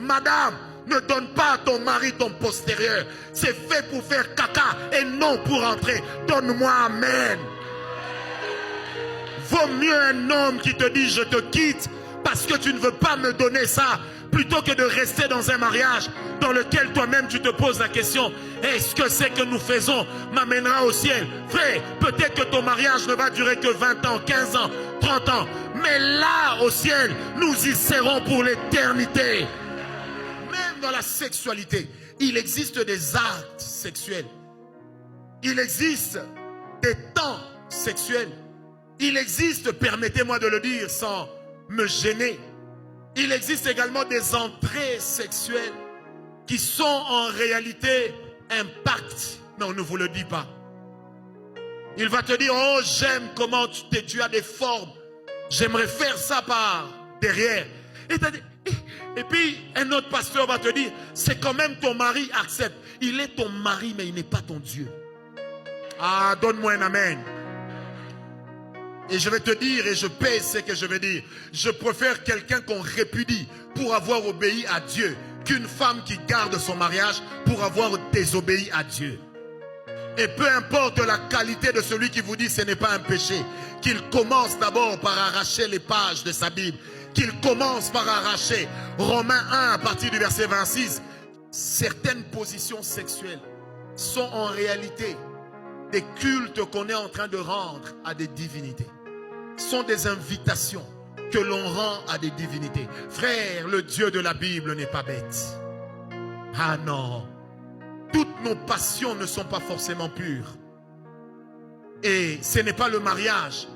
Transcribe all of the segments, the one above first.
Madame, ne donne pas à ton mari ton postérieur. C'est fait pour faire caca et non pour entrer. Donne-moi amen. Vaut mieux un homme qui te dit je te quitte parce que tu ne veux pas me donner ça, plutôt que de rester dans un mariage dans lequel toi-même tu te poses la question, est-ce que ce que nous faisons m'amènera au ciel? Frère, peut-être que ton mariage ne va durer que 20 ans, 15 ans, 30 ans, mais là au ciel, nous y serons pour l'éternité. Même dans la sexualité, il existe des actes sexuels. Il existe des temps sexuels. Il existe, permettez-moi de le dire sans me gêner, il existe également des entrées sexuelles qui sont en réalité un pacte, mais on ne vous le dit pas. Il va te dire, oh j'aime comment tu as des formes, j'aimerais faire ça par derrière. Et puis un autre pasteur va te dire, c'est quand même ton mari, accepte. Il est ton mari mais il n'est pas ton Dieu. Ah, donne-moi un amen. Et je vais te dire, et je pèse ce que je vais dire, je préfère quelqu'un qu'on répudie pour avoir obéi à Dieu qu'une femme qui garde son mariage pour avoir désobéi à Dieu. Et peu importe la qualité de celui qui vous dit ce n'est pas un péché, qu'il commence d'abord par arracher les pages de sa Bible, qu'il commence par arracher Romains 1 à partir du verset 26, certaines positions sexuelles sont en réalité des cultes qu'on est en train de rendre à des divinités. Sont des invitations que l'on rend à des divinités. Frère, le Dieu de la Bible n'est pas bête. Ah non. Toutes nos passions ne sont pas forcément pures. Et ce n'est pas le mariage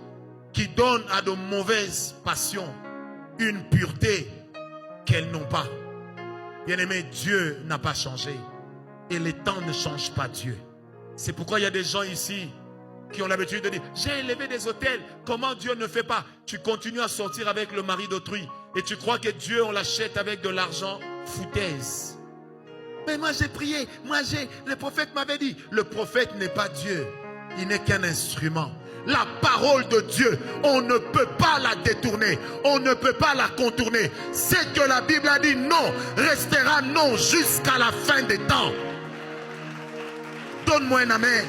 qui donne à de mauvaises passions une pureté qu'elles n'ont pas. Bien-aimé, Dieu n'a pas changé. Et les temps ne changent pas Dieu. C'est pourquoi il y a des gens ici qui ont l'habitude de dire, j'ai élevé des autels, comment Dieu ne fait pas? Tu continues à sortir avec le mari d'autrui et tu crois que Dieu, on l'achète avec de l'argent, foutaise. Mais moi j'ai prié, le prophète m'avait dit. Le prophète n'est pas Dieu, il n'est qu'un instrument. La parole de Dieu, on ne peut pas la détourner, on ne peut pas la contourner. C'est que la Bible a dit non, restera non jusqu'à la fin des temps. Donne-moi un amen.